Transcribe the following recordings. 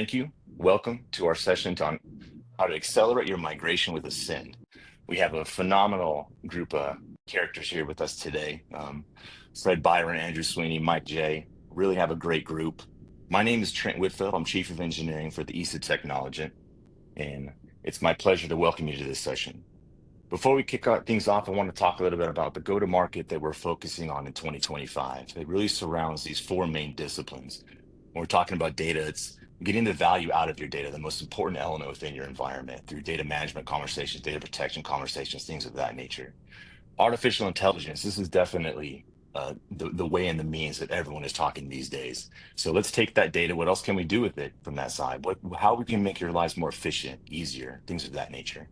Thank you. Welcome to our session on how to accelerate your migration with Ascend. We have a phenomenal group of characters here with us today. Fred Byron, Andrew Sweeney, Mike J. Really have a great group. My name is Trent Whitfield. I'm Chief of Engineering for the East of Technologent, and it's my pleasure to welcome you to this session. Before we kick things off, I want to talk a little bit about the go-to-market that we're focusing on in 2025. It really surrounds these four main disciplines. When we're talking about data, it's getting the value out of your data, the most important element within your environment through data management conversations, data protection conversations, things of that nature. Artificial intelligence, this is definitely the way and the means that everyone is talking these days. So let's take that data. What else can we do with it from that side? How we can make your lives more efficient, easier, things of that nature.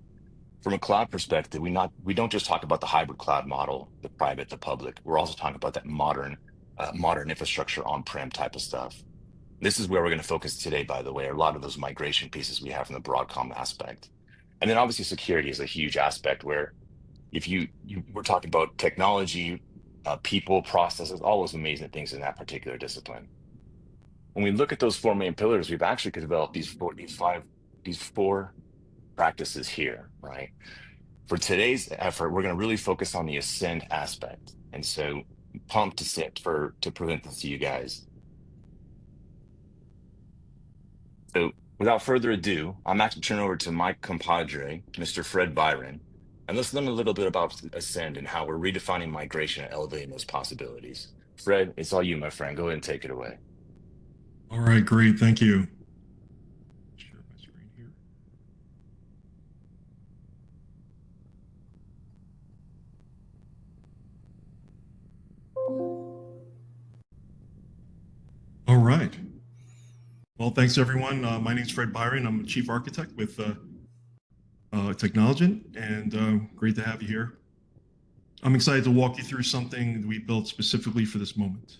From a cloud perspective, we don't just talk about the hybrid cloud model, the private, the public. We're also talking about that modern infrastructure on-prem type of stuff. This is where we're going to focus today, by the way, a lot of those migration pieces we have from the Broadcom aspect. And then obviously security is a huge aspect where if we're talking about technology, people, processes, all those amazing things in that particular discipline. When we look at those four main pillars, we've actually developed these four practices here, right? For today's effort, we're going to really focus on the Ascend aspect. And so pumped to present this to you guys. So without further ado, I'm actually turning over to my compadre, Mr. Fred Byron, and let's learn a little bit about Ascend and how we're redefining migration and elevating those possibilities. Fred, it's all you, my friend. Go ahead and take it away. All right, great. Thank you. Share my screen here. All right. Well, thanks everyone. My name is Fred Byron. I'm a chief architect with Technologent, and great to have you here. I'm excited to walk you through something that we built specifically for this moment.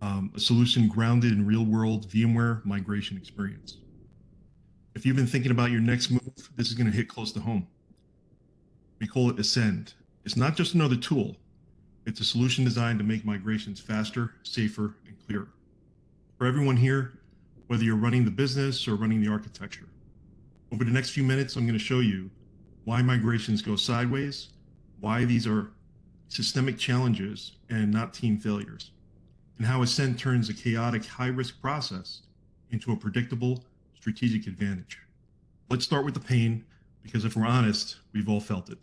A solution grounded in real-world VMware migration experience. If you've been thinking about your next move, this is going to hit close to home. We call it Ascend. It's not just another tool. It's a solution designed to make migrations faster, safer, and clearer. For everyone here, whether you're running the business or running the architecture. Over the next few minutes, I'm going to show you why migrations go sideways, why these are systemic challenges and not team failures, and how Ascend turns a chaotic, high-risk process into a predictable, strategic advantage. Let's start with the pain, because if we're honest, we've all felt it.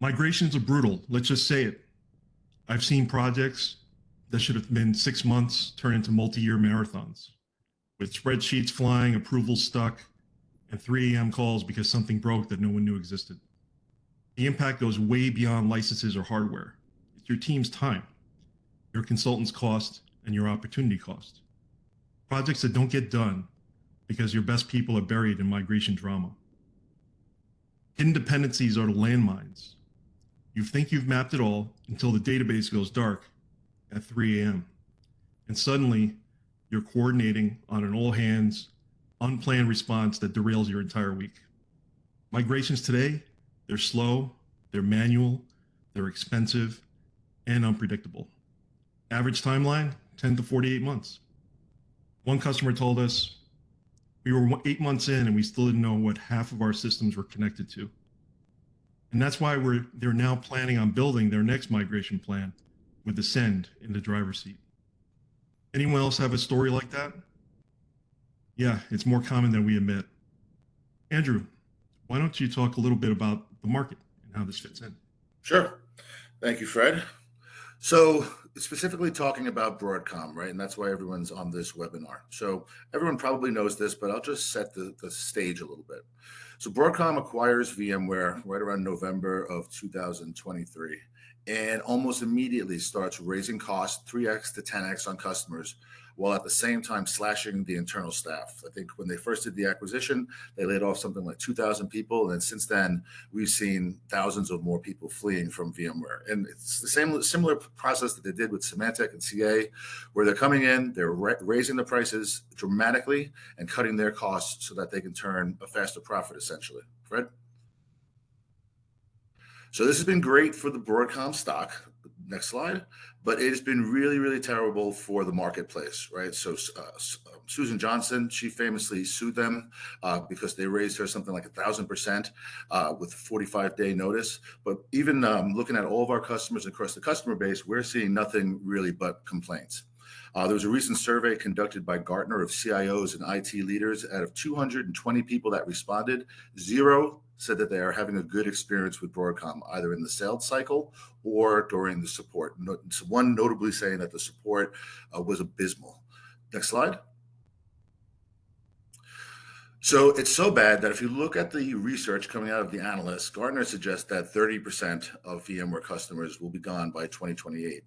Migrations are brutal, let's just say it. I've seen projects that should have been 6 months turn into multi-year marathons, with spreadsheets flying, approvals stuck, and 3 a.m. calls because something broke that no one knew existed. The impact goes way beyond licenses or hardware. It's your team's time, your consultant's cost, and your opportunity cost. Projects that don't get done because your best people are buried in migration drama. Hidden dependencies are the landmines. You think you've mapped it all until the database goes dark at 3 a.m. And suddenly, you're coordinating on an all-hands, unplanned response that derails your entire week. Migrations today, they're slow, they're manual, they're expensive, and unpredictable. Average timeline, 10 to 48 months. One customer told us, we were 8 months in and we still didn't know what half of our systems were connected to. And that's why they're now planning on building their next migration plan with Ascend in the driver's seat. Anyone else have a story like that? Yeah, it's more common than we admit. Andrew, why don't you talk a little bit about the market and how this fits in? Sure. Thank you, Fred. So specifically talking about Broadcom, right? And that's why everyone's on this webinar. So everyone probably knows this, but I'll just set the stage a little bit. So Broadcom acquires VMware right around November of 2023, and almost immediately starts raising costs 3x to 10x on customers, while at the same time slashing the internal staff. I think when they first did the acquisition, they laid off something like 2,000 people. And then since then, we've seen thousands of more people fleeing from VMware. And it's the similar process that they did with Symantec and CA, where they're coming in, they're raising the prices dramatically and cutting their costs so that they can turn a faster profit, essentially. Fred? So this has been great for the Broadcom stock. Next slide. but it has been really, really terrible for the marketplace, right? So Susan Johnson, she famously sued them because they raised her something like 1,000% with 45-day notice. But even looking at all of our customers across the customer base, we're seeing nothing really but complaints. There was a recent survey conducted by Gartner of CIOs and IT leaders. Out of 220 people that responded, 0 said that they are having a good experience with Broadcom, either in the sales cycle or during the support. One notably saying that the support was abysmal. Next slide. So it's so bad that if you look at the research coming out of the analysts, Gartner suggests that 30% of VMware customers will be gone by 2028.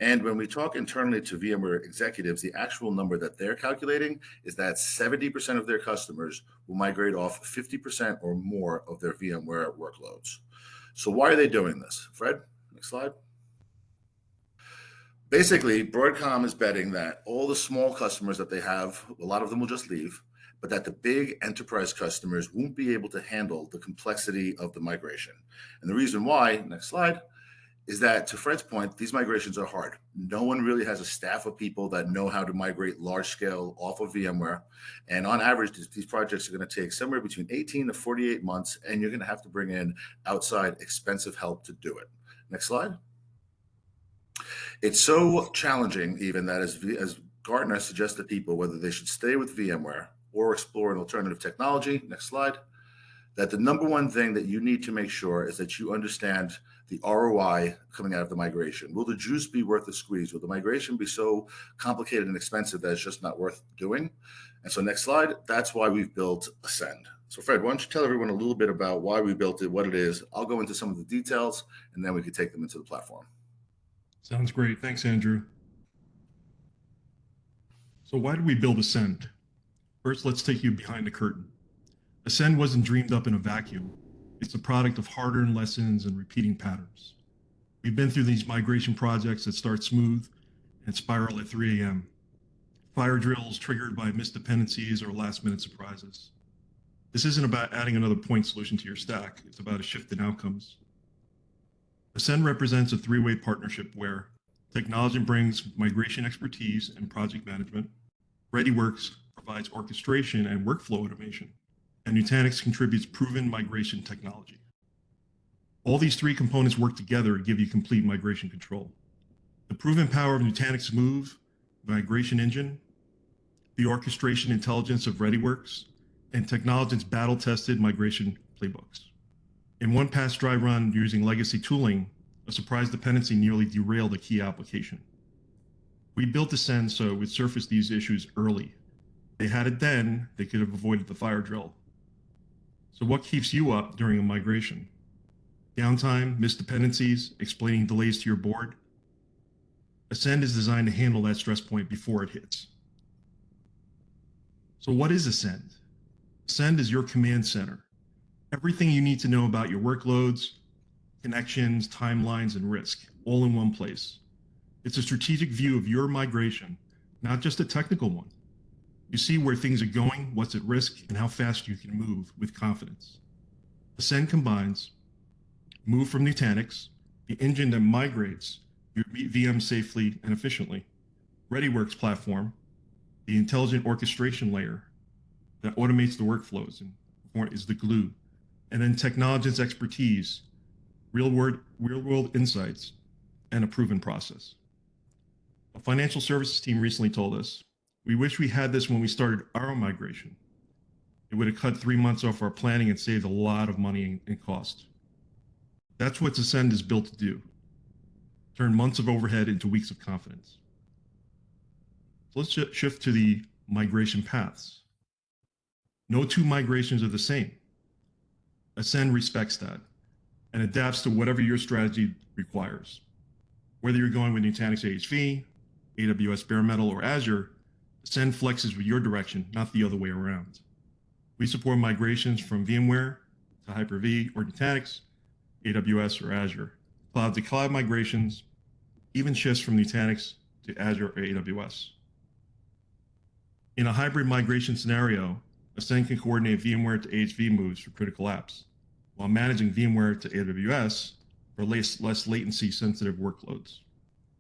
And when we talk internally to VMware executives, the actual number that they're calculating is that 70% of their customers will migrate off 50% or more of their VMware workloads. So why are they doing this? Fred, next slide. Basically, Broadcom is betting that all the small customers that they have, a lot of them will just leave, but that the big enterprise customers won't be able to handle the complexity of the migration. And the reason why, next slide, is that, to Fred's point, these migrations are hard. No one really has a staff of people that know how to migrate large scale off of VMware. And on average, these projects are going to take somewhere between 18 to 48 months, and you're going to have to bring in outside expensive help to do it. Next slide. It's so challenging even that as Gartner suggests to people whether they should stay with VMware or explore an alternative technology, next slide, that the number one thing that you need to make sure is that you understand the ROI coming out of the migration. Will the juice be worth the squeeze? Will the migration be so complicated and expensive that it's just not worth doing? And so next slide, that's why we've built Ascend. So Fred, why don't you tell everyone a little bit about why we built it, what it is. I'll go into some of the details, and then we could take them into the platform. Sounds great. Thanks, Andrew. So why did we build Ascend? First, let's take you behind the curtain. Ascend wasn't dreamed up in a vacuum. It's a product of hard-earned lessons and repeating patterns. We've been through these migration projects that start smooth and spiral at 3 a.m. Fire drills triggered by missed dependencies or last-minute surprises. This isn't about adding another point solution to your stack. It's about a shift in outcomes. Ascend represents a three-way partnership where Technologent brings migration expertise and project management, ReadyWorks provides orchestration and workflow automation, and Nutanix contributes proven migration technology. All these three components work together to give you complete migration control. The proven power of Nutanix Move, the migration engine, the orchestration intelligence of ReadyWorks, and Technologent's battle-tested migration playbooks. In one past dry run using legacy tooling, a surprise dependency nearly derailed a key application. We built Ascend so it would surface these issues early. If they had it then, they could have avoided the fire drill. So what keeps you up during a migration? Downtime, missed dependencies, explaining delays to your board? Ascend is designed to handle that stress point before it hits. So what is Ascend? Ascend is your command center. Everything you need to know about your workloads, connections, timelines, and risk, all in one place. It's a strategic view of your migration, not just a technical one. You see where things are going, what's at risk, and how fast you can move with confidence. Ascend combines Move from Nutanix, the engine that migrates your VM safely and efficiently, ReadyWorks platform, the intelligent orchestration layer that automates the workflows and is the glue, and then Technologent's expertise, real-world insights, and a proven process. A financial services team recently told us, we wish we had this when we started our migration. It would have cut 3 months off our planning and saved a lot of money and cost. That's what Ascend is built to do. Turn months of overhead into weeks of confidence. So let's shift to the migration paths. No two migrations are the same. Ascend respects that and adapts to whatever your strategy requires. Whether you're going with Nutanix AHV, AWS Bare Metal, or Azure, Ascend flexes with your direction, not the other way around. We support migrations from VMware to Hyper-V or Nutanix, AWS or Azure, cloud to cloud migrations, even shifts from Nutanix to Azure or AWS. In a hybrid migration scenario, Ascend can coordinate VMware to AHV moves for critical apps, while managing VMware to AWS for less latency sensitive workloads.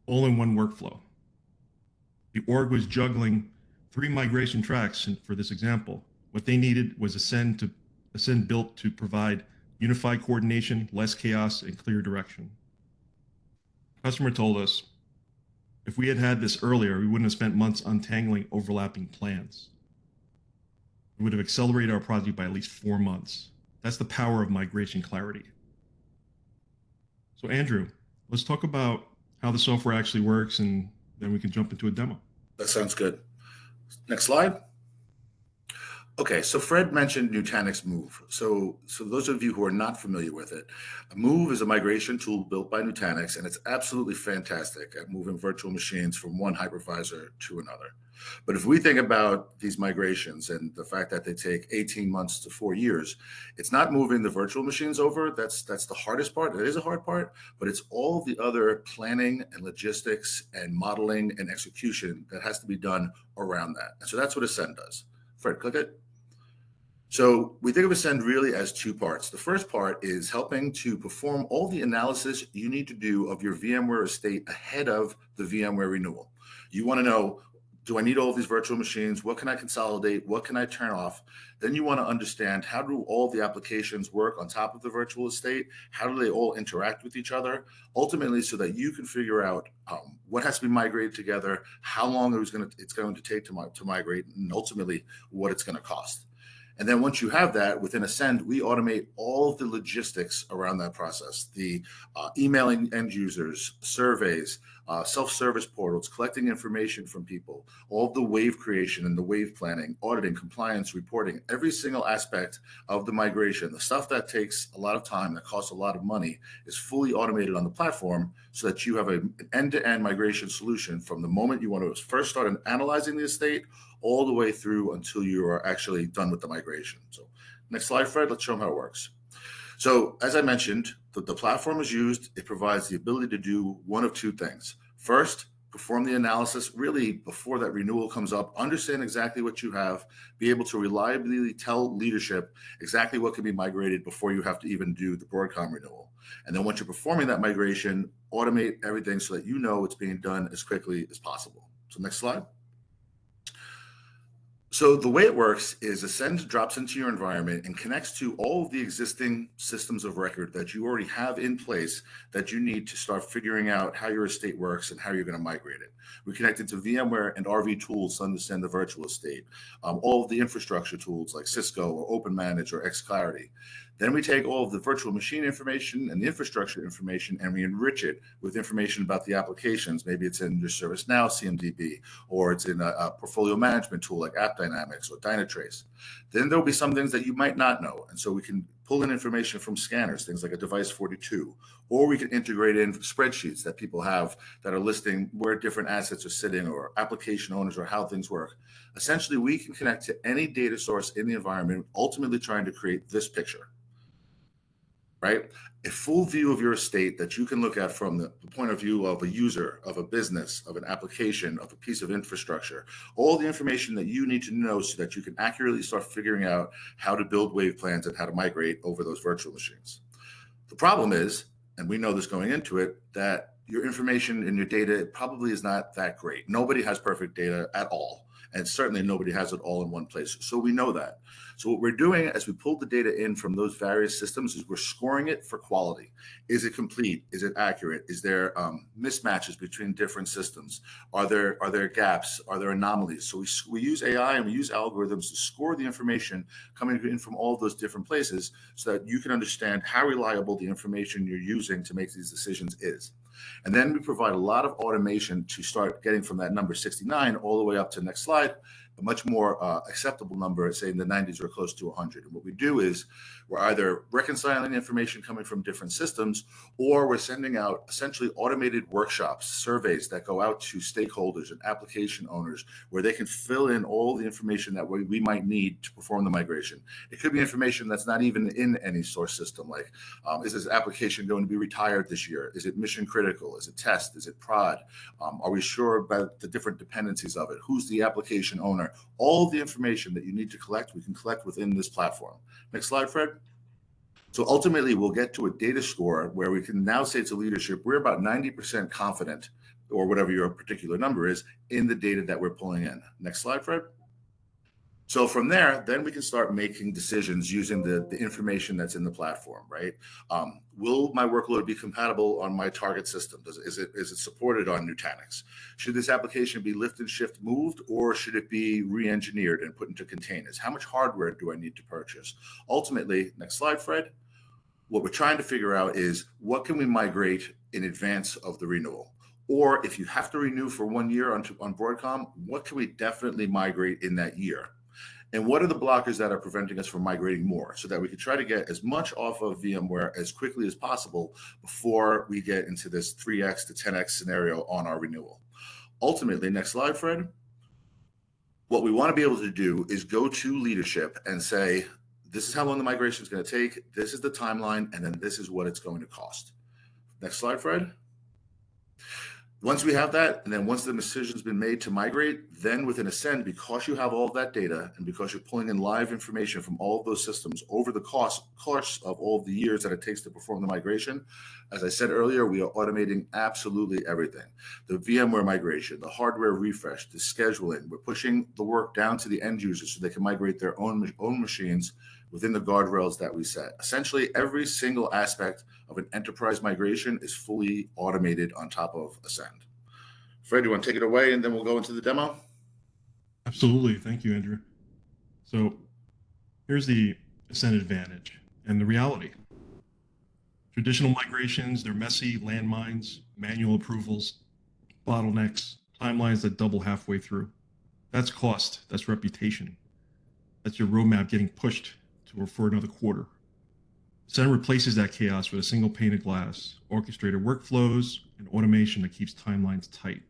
all in one workflow. The org was juggling 3 migration tracks, and for this example, what they needed was Ascend built to provide unified coordination, less chaos, and clear direction. The customer told us, if we had had this earlier, we wouldn't have spent months untangling overlapping plans. We would have accelerated our project by at least 4 months. That's the power of migration clarity. So Andrew, let's talk about how the software actually works, and then we can jump into a demo. That sounds good. Next slide. Okay, so Fred mentioned Nutanix Move. So those of you who are not familiar with it, Move is a migration tool built by Nutanix, and it's absolutely fantastic at moving virtual machines from one hypervisor to another. But if we think about these migrations and the fact that they take 18 months to 4 years, it's not moving the virtual machines over. That's the hardest part. It is a hard part, but it's all the other planning and logistics and modeling and execution that has to be done around that. And so that's what Ascend does. Fred, click it. So we think of Ascend really as 2 parts. The first part is helping to perform all the analysis you need to do of your VMware estate ahead of the VMware renewal. You want to know, do I need all of these virtual machines? What can I consolidate? What can I turn off? Then you want to understand, how do all the applications work on top of the virtual estate? How do they all interact with each other? Ultimately, so that you can figure out what has to be migrated together, how long it's going to take to migrate, and ultimately what it's going to cost. And then once you have that, within Ascend, we automate all of the logistics around that process, the emailing end users, surveys, self-service portals, collecting information from people, all of the wave creation and the wave planning, auditing, compliance, reporting, every single aspect of the migration, the stuff that takes a lot of time, that costs a lot of money, is fully automated on the platform, so that you have an end-to-end migration solution from the moment you want to first start analyzing the estate all the way through until you are actually done with the migration. So next slide, Fred, let's show them how it works. So as I mentioned, the platform is used. It provides the ability to do one of 2 things. First, perform the analysis really before that renewal comes up, understand exactly what you have, be able to reliably tell leadership exactly what can be migrated before you have to even do the Broadcom renewal. And then once you're performing that migration, automate everything so that you know it's being done as quickly as possible. So next slide. So the way it works is Ascend drops into your environment and connects to all of the existing systems of record that you already have in place that you need to start figuring out how your estate works and how you're going to migrate it. We connect it to VMware and RV tools to understand the virtual estate, all of the infrastructure tools like Cisco or OpenManage or xClarity. Then we take all of the virtual machine information and the infrastructure information, and we enrich it with information about the applications. Maybe it's in your ServiceNow CMDB, or it's in a portfolio management tool like AppDynamics or Dynatrace. Then there'll be some things that you might not know. And so we can pull in information from scanners, things like a device 42, or we can integrate in spreadsheets that people have that are listing where different assets are sitting, or application owners, or how things work. Essentially, we can connect to any data source in the environment, ultimately trying to create this picture. Right? A full view of your estate that you can look at from the point of view of a user, of a business, of an application, of a piece of infrastructure, all the information that you need to know so that you can accurately start figuring out how to build wave plans and how to migrate over those virtual machines. The problem is, and we know this going into it, that your information and your data probably is not that great. Nobody has perfect data at all. And certainly nobody has it all in one place. So we know that. So what we're doing as we pull the data in from those various systems is we're scoring it for quality. Is it complete? Is it accurate? Is there mismatches between different systems? Are there gaps? Are there anomalies? So we use AI and we use algorithms to score the information coming in from all of those different places so that you can understand how reliable the information you're using to make these decisions is. And then we provide a lot of automation to start getting from that number 69 all the way up to next slide, a much more acceptable number, say in the 90s or close to 100. And what we do is we're either reconciling information coming from different systems, or we're sending out essentially automated workshops, surveys that go out to stakeholders and application owners, where they can fill in all the information that we might need to perform the migration. It could be information that's not even in any source system, like is this application going to be retired this year? Is it mission critical? Is it test? Is it prod? Are we sure about the different dependencies of it? Who's the application owner? All of the information that you need to collect, we can collect within this platform. Next slide, Fred. So ultimately, we'll get to a data score where we can now say to leadership, we're about 90% confident or whatever your particular number is, in the data that we're pulling in. Next slide, Fred. So from there, then we can start making decisions using the information that's in the platform, right? Will my workload be compatible on my target system? Is it supported on Nutanix? Should this application be lift and shift moved, or should it be re-engineered and put into containers? How much hardware do I need to purchase? Ultimately, next slide, Fred. What we're trying to figure out is what can we migrate in advance of the renewal? Or if you have to renew for 1 year on Broadcom, what can we definitely migrate in that year? And what are the blockers that are preventing us from migrating more, so that we can try to get as much off of VMware as quickly as possible before we get into this 3x to 10x scenario on our renewal? Ultimately, next slide, Fred. What we want to be able to do is go to leadership and say, this is how long the migration is going to take, this is the timeline, and then this is what it's going to cost. Next slide, Fred. Once we have that, and then once the decision's been made to migrate, then within Ascend, because you have all of that data and because you're pulling in live information from all of those systems over the course of all of the years that it takes to perform the migration, as I said earlier, we are automating absolutely everything. The VMware migration, the hardware refresh, the scheduling, we're pushing the work down to the end users so they can migrate their own machines within the guardrails that we set. Essentially, every single aspect of an enterprise migration is fully automated on top of Ascend. Fred, you want to take it away, and then we'll go into the demo? Absolutely. Thank you, Andrew. So here's the Ascend advantage and the reality. Traditional migrations, they're messy, landmines, manual approvals, bottlenecks, timelines that double halfway through. That's cost, that's reputation. That's your roadmap getting pushed for another quarter. Ascend replaces that chaos with a single pane of glass, orchestrated workflows, and automation that keeps timelines tight.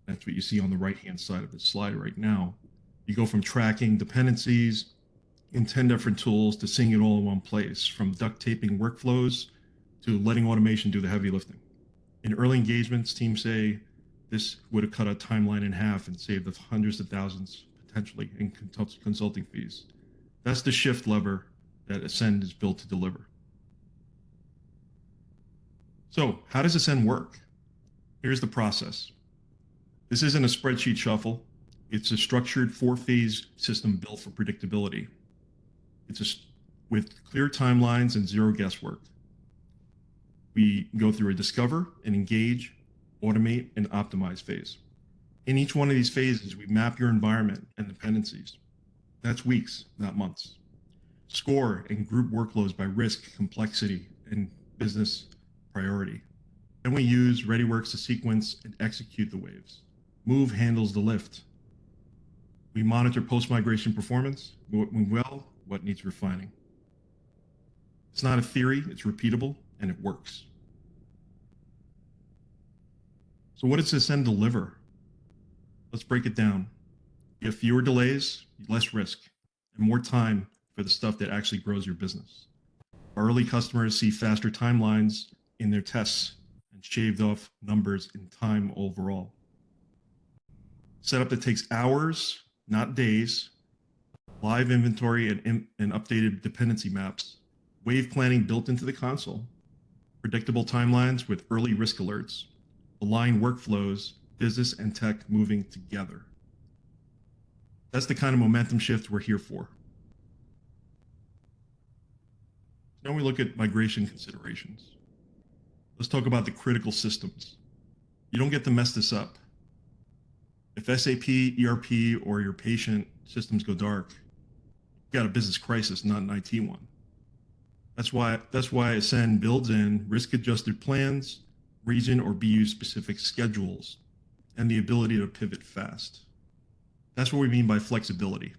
That's what you see on the right-hand side of this slide right now. You go from tracking dependencies in 10 different tools to seeing it all in one place, from duct taping workflows to letting automation do the heavy lifting. In early engagements, teams say this would have cut a timeline in half and saved us hundreds of thousands potentially in consulting fees. That's the shift lever that Ascend is built to deliver. So how does Ascend work? Here's the process. This isn't a spreadsheet shuffle. It's a structured 4-phase system built for predictability. With clear timelines and zero guesswork. We go through a discover and engage, automate, and optimize phase. In each one of these phases, we map your environment and dependencies. That's weeks, not months. Score and group workloads by risk, complexity, and business priority. Then we use ReadyWorks to sequence and execute the waves. Move handles the lift. We monitor post-migration performance, what went well, what needs refining. It's not a theory, it's repeatable, and it works. So what does Ascend deliver? Let's break it down. You have fewer delays, less risk, and more time for the stuff that actually grows your business. Our early customers see faster timelines in their tests and shaved off numbers in time overall. Setup that takes hours, not days, live inventory and updated dependency maps, wave planning built into the console, predictable timelines with early risk alerts, aligned workflows, business and tech moving together. That's the kind of momentum shift we're here for. Now we look at migration considerations. Let's talk about the critical systems. You don't get to mess this up. If SAP, ERP, or your patient systems go dark, you've got a business crisis, not an IT one. That's why Ascend builds in risk-adjusted plans, region or BU-specific schedules, and the ability to pivot fast. That's what we mean by flexibility.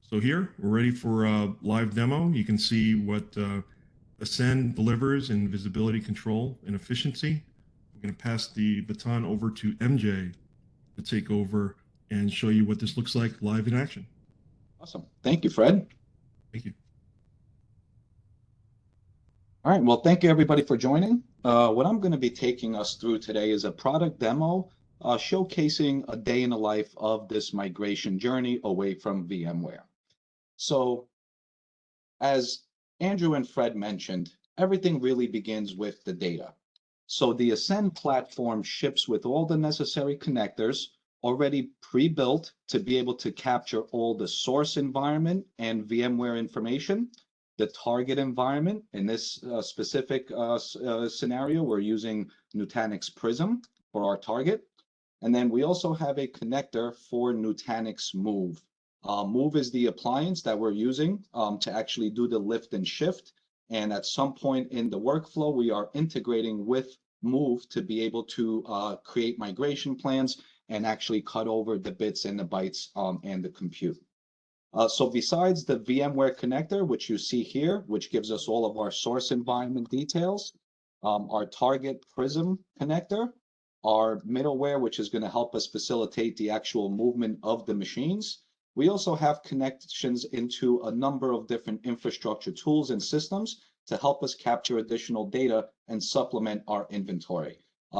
So here, we're ready for a live demo. You can see what Ascend delivers in visibility, control, and efficiency. We're going to pass the baton over to MJ to take over and show you what this looks like live in action. Awesome. Thank you, Fred. Thank you. All right. Well, thank you, everybody, for joining. What I'm going to be taking us through today is a product demo showcasing a day in the life of this migration journey away from VMware. So as Andrew and Fred mentioned, everything really begins with the data. So the Ascend platform ships with all the necessary connectors already pre-built to be able to capture all the source environment and VMware information, the target environment. In this specific scenario, we're using Nutanix Prism for our target. And then we also have a connector for Nutanix Move. Move is the appliance that we're using to actually do the lift and shift. And at some point in the workflow, we are integrating with Move to be able to create migration plans and actually cut over the bits and the bytes and the compute. So besides the VMware connector, which you see here, which gives us all of our source environment details, our target Prism connector, our middleware, which is going to help us facilitate the actual movement of the machines. We also have connections into a number of different infrastructure tools and systems to help us capture additional data and supplement our inventory.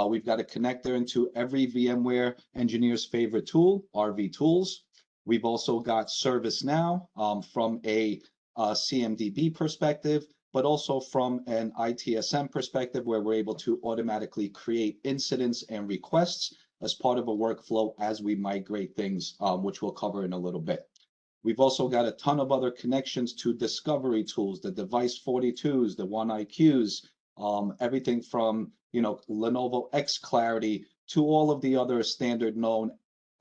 We've got a connector into every VMware engineer's favorite tool, RV Tools. We've also got ServiceNow from a CMDB perspective, but also from an ITSM perspective, where we're able to automatically create incidents and requests as part of a workflow as we migrate things, which we'll cover in a little bit. We've also got a ton of other connections to discovery tools, the Device 42s, the OneIQs, everything from Lenovo xClarity to all of the other standard known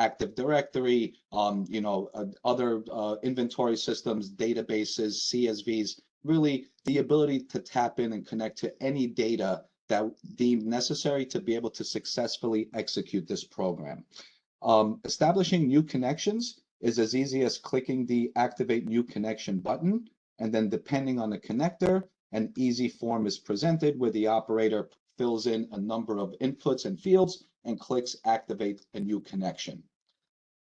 Active Directory, other inventory systems, databases, CSVs, really the ability to tap in and connect to any data that deemed necessary to be able to successfully execute this program. Establishing new connections is as easy as clicking the Activate New Connection button, and then depending on the connector, an easy form is presented where the operator fills in a number of inputs and fields and clicks Activate a New Connection.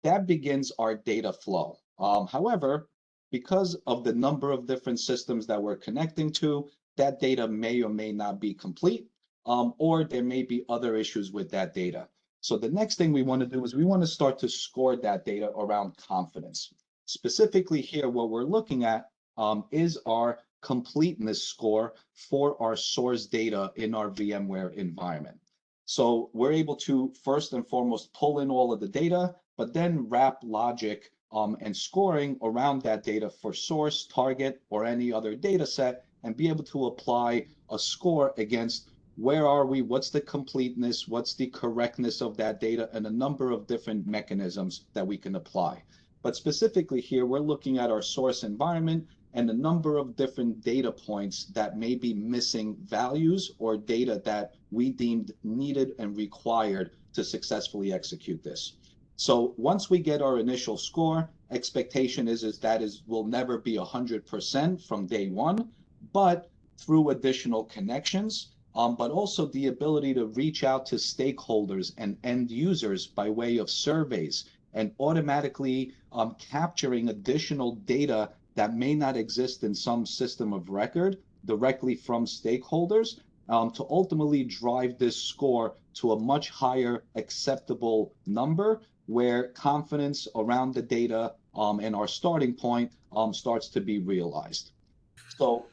That begins our data flow. However, because of the number of different systems that we're connecting to, that data may or may not be complete, or there may be other issues with that data. So the next thing we want to do is we want to start to score that data around confidence. Specifically here, what we're looking at is our completeness score for our source data in our VMware environment. So we're able to first and foremost pull in all of the data, but then wrap logic and scoring around that data for source, target, or any other data set, and be able to apply a score against where are we, what's the completeness, what's the correctness of that data, and a number of different mechanisms that we can apply. But specifically here, we're looking at our source environment and a number of different data points that may be missing values or data that we deemed needed and required to successfully execute this. So once we get our initial score, expectation is that will never be 100% from day one, but through additional connections, but also the ability to reach out to stakeholders and end users by way of surveys and automatically capturing additional data that may not exist in some system of record directly from stakeholders to ultimately drive this score to a much higher acceptable number where confidence around the data and our starting point starts to be realized. So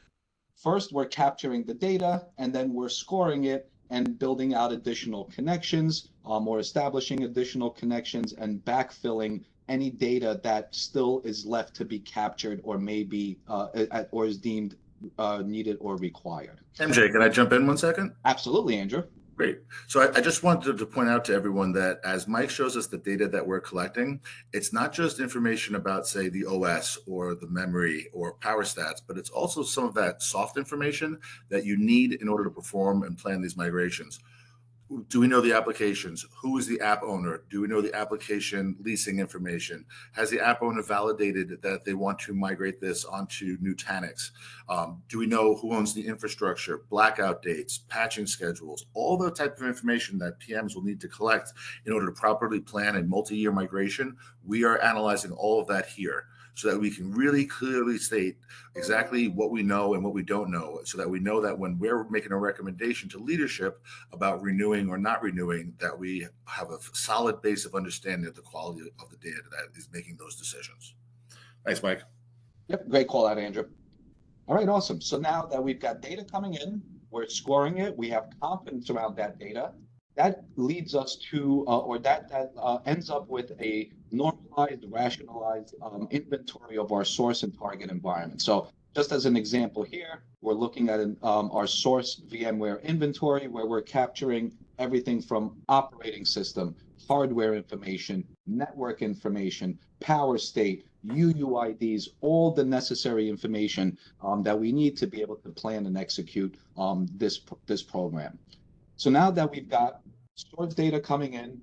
first, we're capturing the data, and then we're scoring it and building out additional connections or establishing additional connections and backfilling any data that still is left to be captured or may be or is deemed needed or required. MJ, can I jump in 1 second? Absolutely, Andrew. Great. So I just wanted to point out to everyone that as Mike shows us the data that we're collecting, it's not just information about, say, the OS or the memory or power stats, but it's also some of that soft information that you need in order to perform and plan these migrations. Do we know the applications? Who is the app owner? Do we know the application leasing information? Has the app owner validated that they want to migrate this onto Nutanix? Do we know who owns the infrastructure, blackout dates, patching schedules, all the type of information that PMs will need to collect in order to properly plan a multi-year migration? We are analyzing all of that here so that we can really clearly state exactly what we know and what we don't know, so that we know that when we're making a recommendation to leadership about renewing or not renewing, that we have a solid base of understanding of the quality of the data that is making those decisions. Thanks, Mike. Yep, great call out, Andrew. All right, awesome. So now that we've got data coming in, we're scoring it, we have confidence around that data. That leads us to, or that ends up with a normalized, rationalized inventory of our source and target environment. So just as an example here, we're looking at our source VMware inventory where we're capturing everything from operating system, hardware information, network information, power state, UUIDs, all the necessary information that we need to be able to plan and execute this program. So now that we've got source data coming in,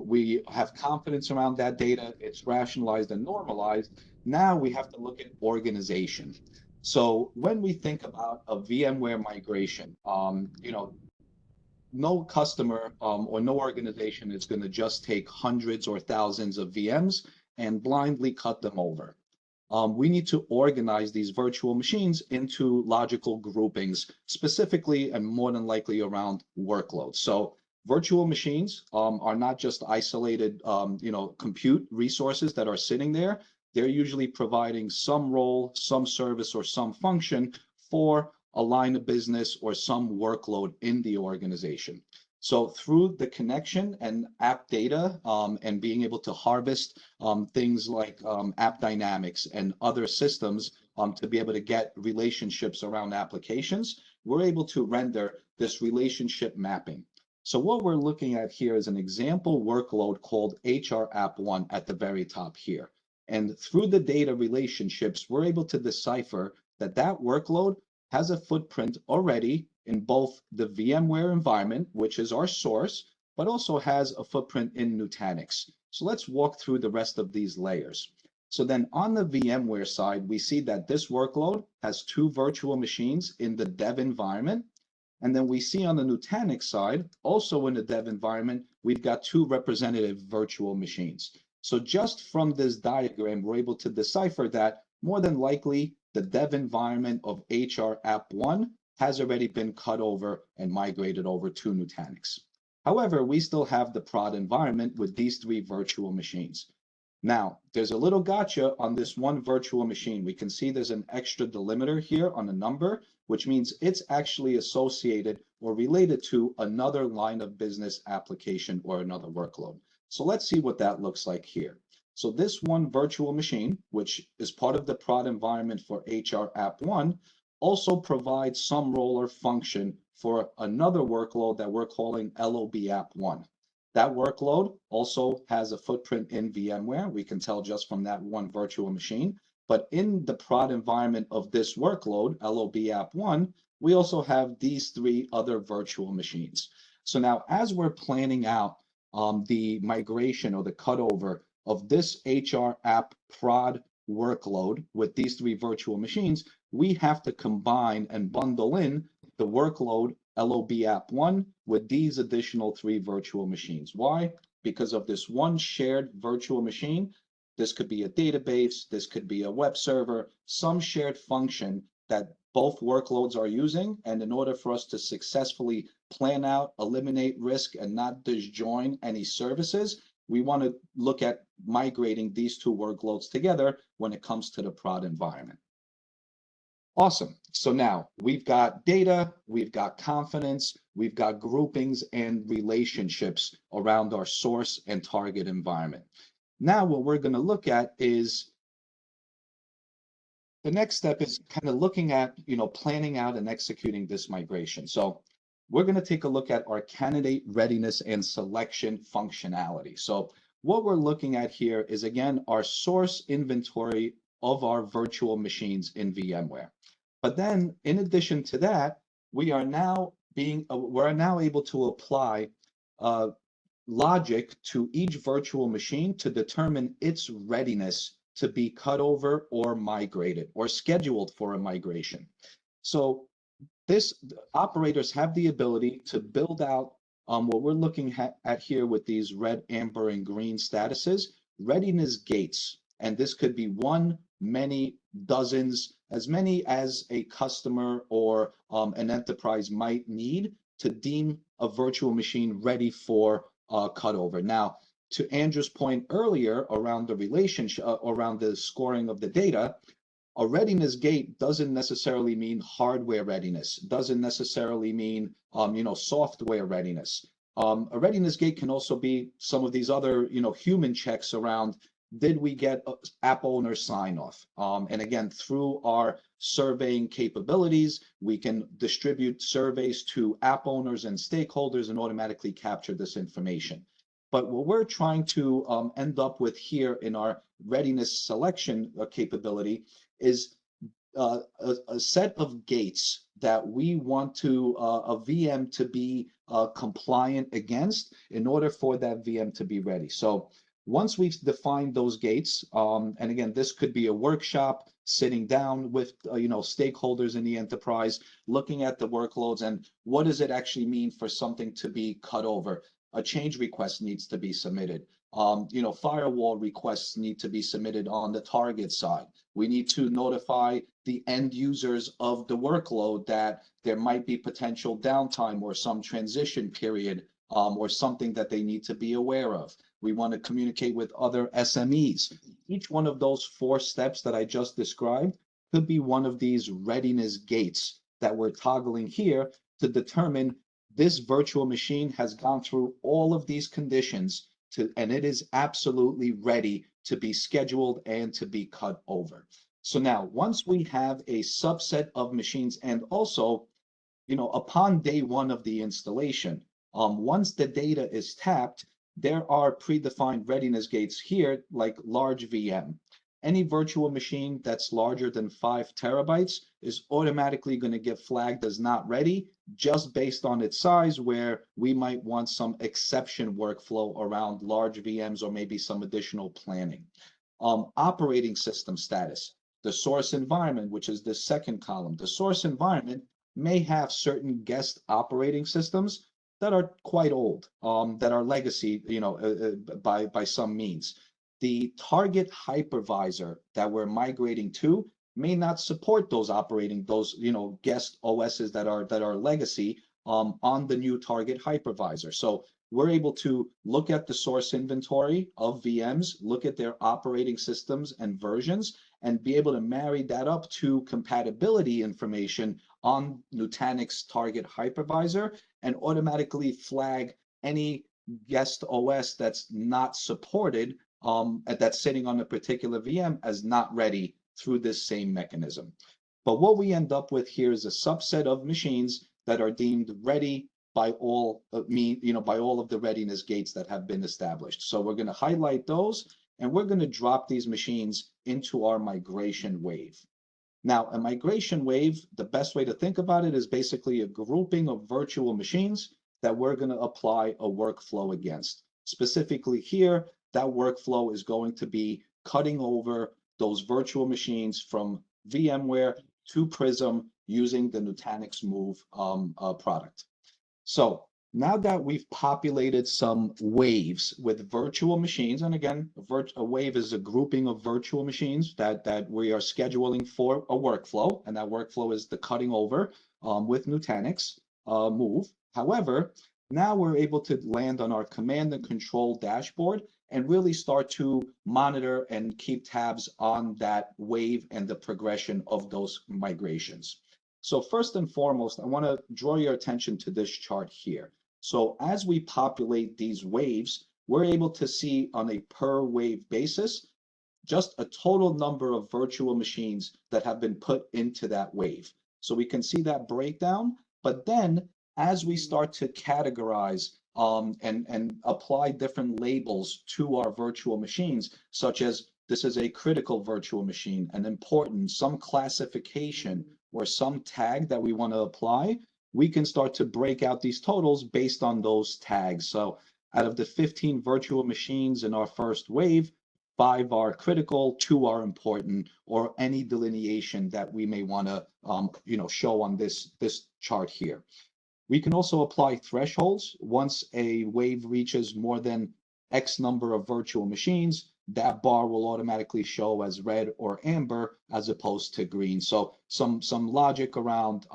we have confidence around that data, it's rationalized and normalized. Now we have to look at organization. So when we think about a VMware migration, no customer or no organization is going to just take hundreds or thousands of VMs and blindly cut them over. We need to organize these virtual machines into logical groupings, specifically and more than likely around workloads. So virtual machines are not just isolated, compute resources that are sitting there. They're usually providing some role, some service, or some function for a line of business or some workload in the organization. So through the connection and app data and being able to harvest things like app dynamics and other systems to be able to get relationships around applications, we're able to render this relationship mapping. So what we're looking at here is an example workload called HR App 1 at the very top here. And through the data relationships, we're able to decipher that that workload has a footprint already in both the VMware environment, which is our source, but also has a footprint in Nutanix. So let's walk through the rest of these layers. So then on the VMware side, we see that this workload has 2 virtual machines in the dev environment. And then we see on the Nutanix side, also in the dev environment, we've got 2 representative virtual machines. So just from this diagram, we're able to decipher that more than likely the dev environment of HR App 1 has already been cut over and migrated over to Nutanix. However, we still have the prod environment with these 3 virtual machines. Now, there's a little gotcha on this one virtual machine. We can see there's an extra delimiter here on the number, which means it's actually associated or related to another line of business application or another workload. So let's see what that looks like here. So this one virtual machine, which is part of the prod environment for HR App 1, also provides some role or function for another workload that we're calling LOB App 1. That workload also has a footprint in VMware. We can tell just from that one virtual machine. But in the prod environment of this workload, LOB App 1, we also have these 3 other virtual machines. So now as we're planning out the migration or the cutover of this HR app prod workload with these 3 virtual machines, we have to combine and bundle in the workload LOB App 1 with these additional 3 virtual machines. Why? Because of this one shared virtual machine. This could be a database, this could be a web server, some shared function that both workloads are using. And in order for us to successfully plan out, eliminate risk, and not disjoin any services, we want to look at migrating these 2 workloads together when it comes to the prod environment. Awesome. So now we've got data, we've got confidence, we've got groupings and relationships around our source and target environment. Now what we're going to look at is the next step is kind of looking at, planning out and executing this migration. So we're going to take a look at our candidate readiness and selection functionality. So what we're looking at here is, again, our source inventory of our virtual machines in VMware. But then in addition to that, we're now able to apply logic to each virtual machine to determine its readiness to be cut over or migrated or scheduled for a migration. So operators have the ability to build out what we're looking at here with these red, amber, and green statuses, readiness gates. And this could be 1, many, dozens, as many as a customer or an enterprise might need to deem a virtual machine ready for cutover. Now, to Andrew's point earlier around the relationship, around the scoring of the data, A readiness gate doesn't necessarily mean hardware readiness, doesn't necessarily mean software readiness. A readiness gate can also be some of these other human checks around, did we get app owner sign off? And again, through our surveying capabilities, we can distribute surveys to app owners and stakeholders and automatically capture this information. But what we're trying to end up with here in our readiness selection capability is a set of gates that we want to a VM to be compliant against in order for that VM to be ready. So once we've defined those gates, and again, this could be a workshop, sitting down with stakeholders in the enterprise, looking at the workloads and what does it actually mean for something to be cut over. A change request needs to be submitted. Firewall requests need to be submitted on the target side. We need to notify the end users of the workload that there might be potential downtime or some transition period or something that they need to be aware of. We want to communicate with other SMEs. Each one of those 4 steps that I just described could be one of these readiness gates that we're toggling here to determine this virtual machine has gone through all of these conditions and it is absolutely ready to be scheduled and to be cut over. So now, once we have a subset of machines, and also, upon day 1 of the installation, once the data is tapped, there are predefined readiness gates here, like large VM. Any virtual machine that's larger than 5 terabytes is automatically going to get flagged as not ready, just based on its size, where we might want some exception workflow around large VMs or maybe some additional planning. Operating system status, the source environment, which is the second column. The source environment may have certain guest operating systems that are quite old, that are legacy, by some means. The target hypervisor that we're migrating to may not support those guest OSs that are legacy on the new target hypervisor. So we're able to look at the source inventory of VMs, look at their operating systems and versions, and be able to marry that up to compatibility information on Nutanix target hypervisor and automatically flag any guest OS that's not supported that's sitting on a particular VM as not ready through this same mechanism. But what we end up with here is a subset of machines that are deemed ready by all of the readiness gates that have been established. So we're going to highlight those, and we're going to drop these machines into our migration wave. Now, a migration wave, the best way to think about it is basically a grouping of virtual machines that we're going to apply a workflow against. Specifically here, that workflow is going to be cutting over those virtual machines from VMware to Prism using the Nutanix Move product. So now that we've populated some waves with virtual machines, and again, a wave is a grouping of virtual machines that we are scheduling for a workflow, and that workflow is the cutting over with Nutanix Move. However, now we're able to land on our command and control dashboard and really start to monitor and keep tabs on that wave and the progression of those migrations. So first and foremost, I want to draw your attention to this chart here. So as we populate these waves, we're able to see on a per wave basis just a total number of virtual machines that have been put into that wave. So we can see that breakdown, but then as we start to categorize and apply different labels to our virtual machines, such as this is a critical virtual machine, an important, some classification, or some tag that we want to apply, we can start to break out these totals based on those tags. So out of the 15 virtual machines in our first wave, 5 are critical, 2 are important, or any delineation that we may want to show on this chart here. We can also apply thresholds. Once a wave reaches more than X number of virtual machines, that bar will automatically show as red or amber as opposed to green. So some logic around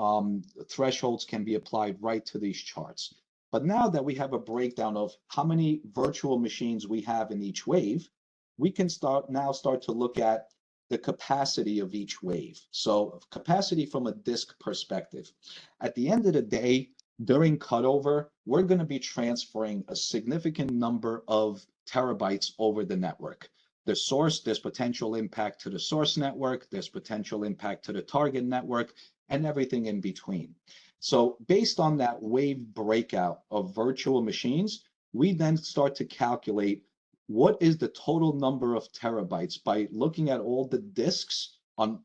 thresholds can be applied right to these charts. But now that we have a breakdown of how many virtual machines we have in each wave, we can start to look at the capacity of each wave. So capacity from a disk perspective. At the end of the day, during cutover, we're going to be transferring a significant number of terabytes over the network. The source, there's potential impact to the source network, there's potential impact to the target network, and everything in between. So based on that wave breakout of virtual machines, we then start to calculate what is the total number of terabytes by looking at all the disks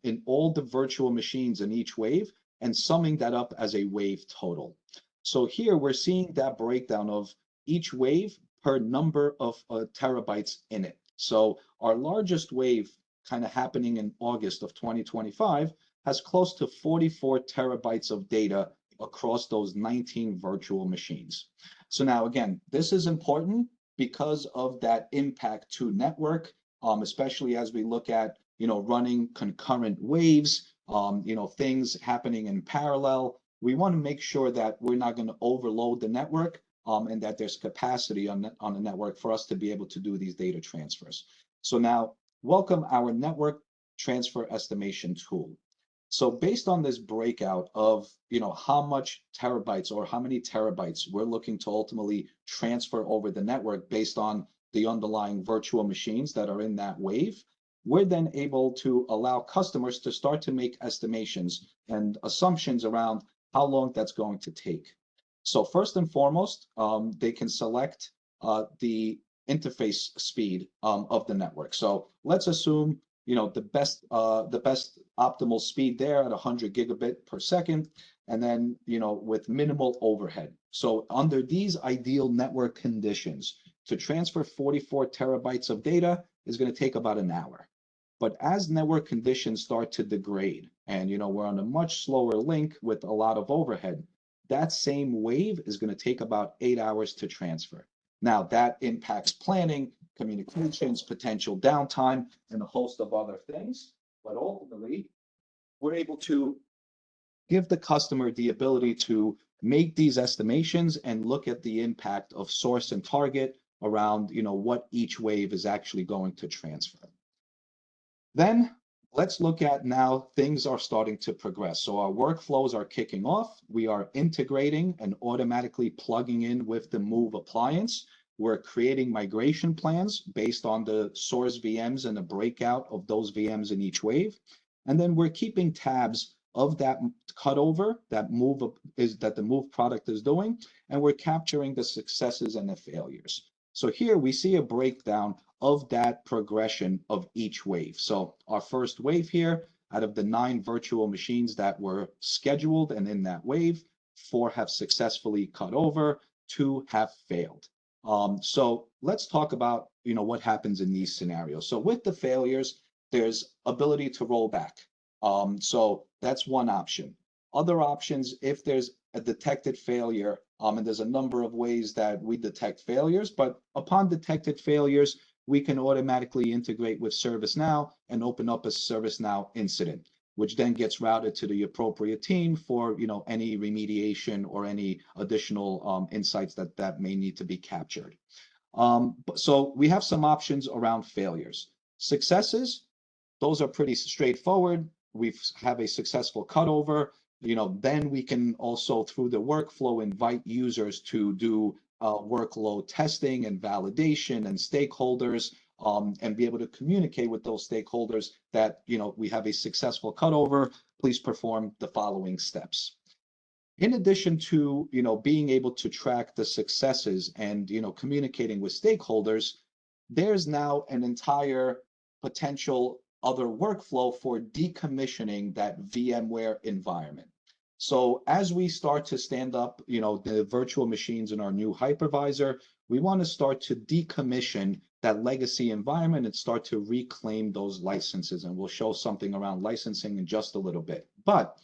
in all the virtual machines in each wave and summing that up as a wave total. So here we're seeing that breakdown of each wave per number of terabytes in it. So our largest wave kind of happening in August of 2025 has close to 44 terabytes of data across those 19 virtual machines. So now again, this is important because of that impact to network, especially as we look at, running concurrent waves, things happening in parallel. We want to make sure that we're not going to overload the network and that there's capacity on the network for us to be able to do these data transfers. So now, welcome our network transfer estimation tool. So based on this breakout of, how much terabytes or how many terabytes we're looking to ultimately transfer over the network based on the underlying virtual machines that are in that wave, we're then able to allow customers to start to make estimations and assumptions around how long that's going to take. So first and foremost, they can select the interface speed of the network. So let's assume the best optimal speed there at 100 gigabit per second, and then with minimal overhead. So under these ideal network conditions, to transfer 44 terabytes of data is going to take about an hour. But as network conditions start to degrade, and we're on a much slower link with a lot of overhead, that same wave is going to take about 8 hours to transfer. Now that impacts planning, communications, potential downtime, and a host of other things. But ultimately, we're able to give the customer the ability to make these estimations and look at the impact of source and target around, what each wave is actually going to transfer. Then let's look at now things are starting to progress. So our workflows are kicking off. We are integrating and automatically plugging in with the Move appliance. We're creating migration plans based on the source VMs and the breakout of those VMs in each wave. And then we're keeping tabs of that cutover that the Move product is doing, and we're capturing the successes and the failures. So here we see a breakdown of that progression of each wave. So our first wave here, out of the 9 virtual machines that were scheduled and in that wave, 4 have successfully cut over, 2 have failed. So let's talk about what happens in these scenarios. So with the failures, there's ability to roll back. So that's one option. Other options, if there's a detected failure, and there's a number of ways that we detect failures, but upon detected failures, we can automatically integrate with ServiceNow and open up a ServiceNow incident, which then gets routed to the appropriate team for any remediation or any additional insights that may need to be captured. So we have some options around failures. Successes, those are pretty straightforward. We have a successful cutover. Then we can also, through the workflow, invite users to do workload testing and validation and stakeholders, and be able to communicate with those stakeholders that we have a successful cutover. Please perform the following steps. In addition to being able to track the successes and communicating with stakeholders, there's now an entire potential other workflow for decommissioning that VMware environment. So as we start to stand up, the virtual machines in our new hypervisor, we want to start to decommission that legacy environment and start to reclaim those licenses. And we'll show something around licensing in just a little bit. But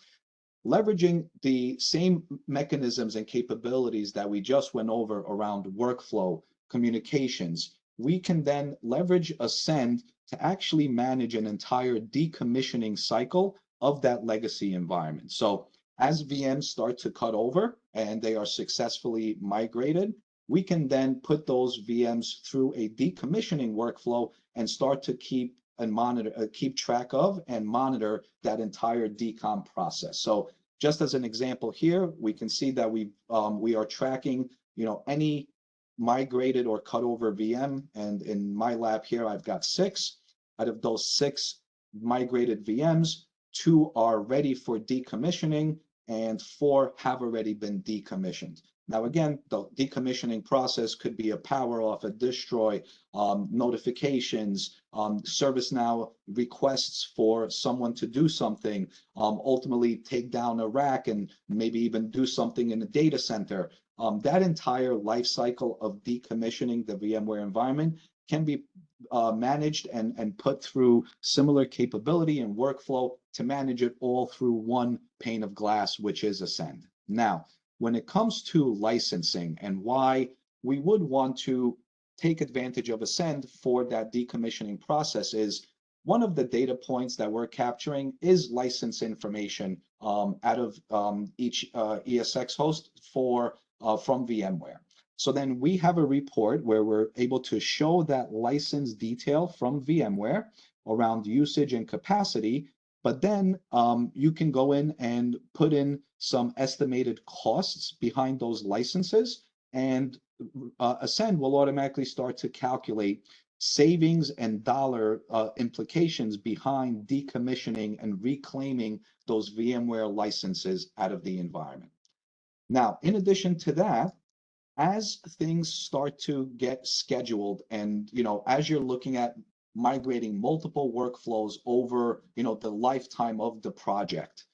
leveraging the same mechanisms and capabilities that we just went over around workflow, communications, we can then leverage Ascend to actually manage an entire decommissioning cycle of that legacy environment. So as VMs start to cut over and they are successfully migrated, we can then put those VMs through a decommissioning workflow and start to keep and monitor, keep track of and monitor that entire decom process. So just as an example here, we can see that we are tracking, any migrated or cut over VM. And in my lab here, I've got 6. Out of those 6 migrated VMs, 2 are ready for decommissioning and 4 have already been decommissioned. Now, again, the decommissioning process could be a power off, a destroy, notifications, ServiceNow requests for someone to do something, ultimately take down a rack and maybe even do something in a data center. That entire life cycle of decommissioning the VMware environment can be managed and put through similar capability and workflow to manage it all through one pane of glass, which is Ascend. Now, when it comes to licensing and why we would want to take advantage of Ascend for that decommissioning process is one of the data points that we're capturing is license information out of each ESX host from VMware. So then we have a report where we're able to show that license detail from VMware around usage and capacity. But then you can go in and put in some estimated costs behind those licenses, and Ascend will automatically start to calculate savings and dollar implications behind decommissioning and reclaiming those VMware licenses out of the environment. Now, in addition to that, as things start to get scheduled and, as you're looking at migrating multiple workflows over, the lifetime of the project,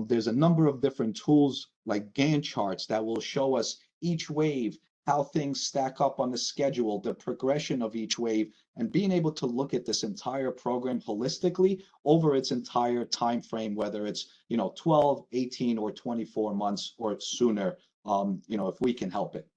there's a number of different tools like Gantt charts that will show us each wave, how things stack up on the schedule, the progression of each wave, and being able to look at this entire program holistically over its entire time frame, whether it's 12, 18, or 24 months or sooner, if we can help it.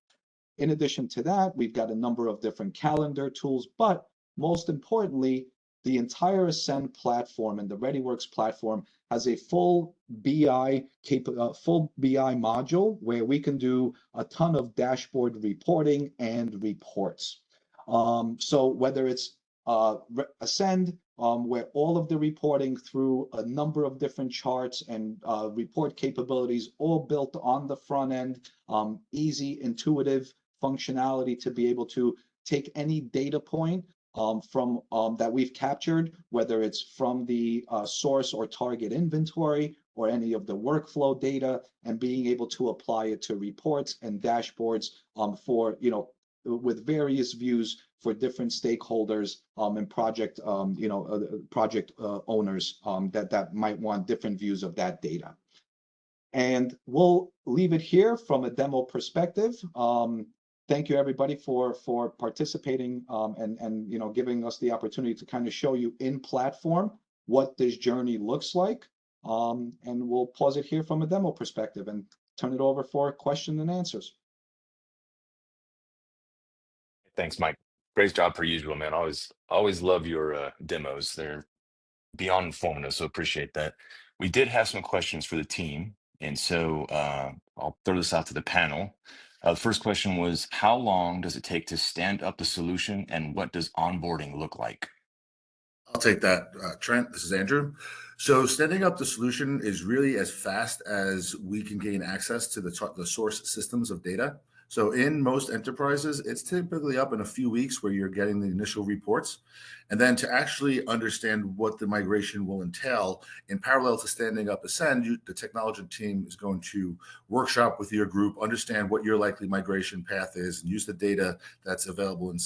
In addition to that, we've got a number of different calendar tools, but most importantly, the entire Ascend platform and the ReadyWorks platform has a full BI module where we can do a ton of dashboard reporting and reports. So whether it's Ascend, where all of the reporting through a number of different charts and report capabilities all built on the front end, easy, intuitive functionality to be able to take any data point from that we've captured, whether it's from the source or target inventory or any of the workflow data, and being able to apply it to reports and dashboards for, with various views for different stakeholders and project, project owners that might want different views of that data. And we'll leave it here from a demo perspective. Thank you, everybody, for participating and giving us the opportunity to kind of show you in platform what this journey looks like. And we'll pause it here from a demo perspective and turn it over for question and answers. Thanks, Mike. Great job per usual, man. Always love your demos. They're beyond informative, so appreciate that. We did have some questions for the team, and so I'll throw this out to the panel. The first question was, how long does it take to stand up the solution, and what does onboarding look like? I'll take that, Trent. This is Andrew. So standing up the solution is really as fast as we can gain access to the source systems of data. So in most enterprises, it's typically up in a few weeks where you're getting the initial reports. And then to actually understand what the migration will entail, in parallel to standing up Ascend, the Technologent team is going to workshop with your group, understand what your likely migration path is, and use the data that's available in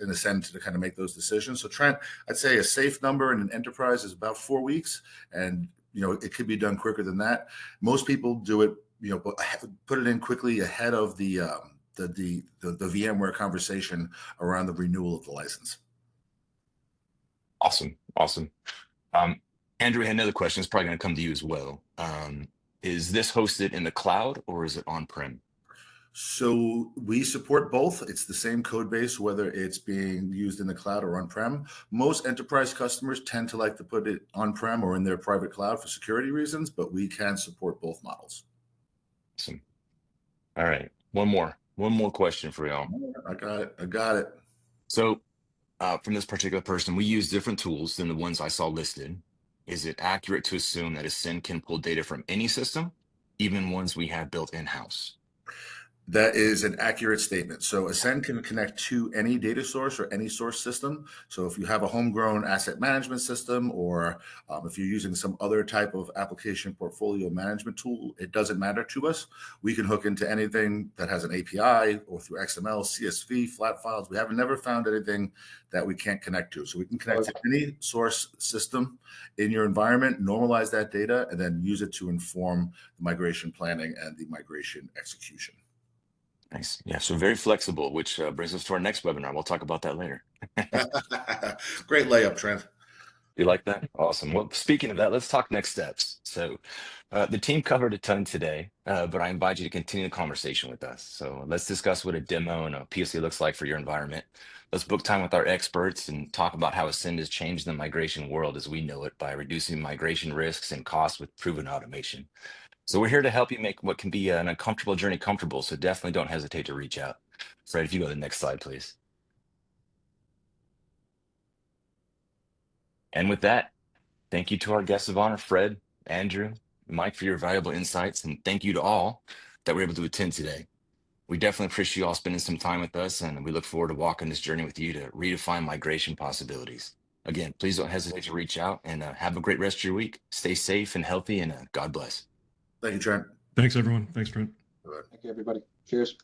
Ascend to kind of make those decisions. So Trent, I'd say a safe number in an enterprise is about 4 weeks. And it could be done quicker than that. Most people do it, put it in quickly ahead of the VMware conversation around the renewal of the license. Awesome. Andrew, I had another question. It's probably going to come to you as well. Is this hosted in the cloud or is it on-prem? So we support both. It's the same code base, whether it's being used in the cloud or on-prem. Most enterprise customers tend to like to put it on-prem or in their private cloud for security reasons, but we can support both models. Awesome. All right. One more question for y'all. I got it. So from this particular person, we use different tools than the ones I saw listed. Is it accurate to assume that Ascend can pull data from any system, even ones we have built in-house? That is an accurate statement. So Ascend can connect to any data source or any source system. So if you have a homegrown asset management system, or if you're using some other type of application portfolio management tool, it doesn't matter to us. We can hook into anything that has an API or through XML, CSV, flat files. We have never found anything that we can't connect to. So we can connect to any source system in your environment, normalize that data, and then use it to inform the migration planning and the migration execution. Nice. Yeah, so very flexible, which brings us to our next webinar. We'll talk about that later. Great layup, Trent. You like that? Awesome. Well, speaking of that, let's talk next steps. So the team covered a ton today, but I invite you to continue the conversation with us. So let's discuss what a demo and a POC looks like for your environment. Let's book time with our experts and talk about how Ascend has changed the migration world as we know it by reducing migration risks and costs with proven automation. So we're here to help you make what can be an uncomfortable journey comfortable. So definitely don't hesitate to reach out. Fred, if you go to the next slide, please. And with that, thank you to our guests of honor, Fred, Andrew, Mike, for your valuable insights. And thank you to all that were able to attend today. We definitely appreciate you all spending some time with us, and we look forward to walking this journey with you to redefine migration possibilities. Again, please don't hesitate to reach out, and have a great rest of your week. Stay safe and healthy, and God bless. Thank you, Trent. Thanks, everyone. Thanks, Trent. Thank you, everybody. Cheers.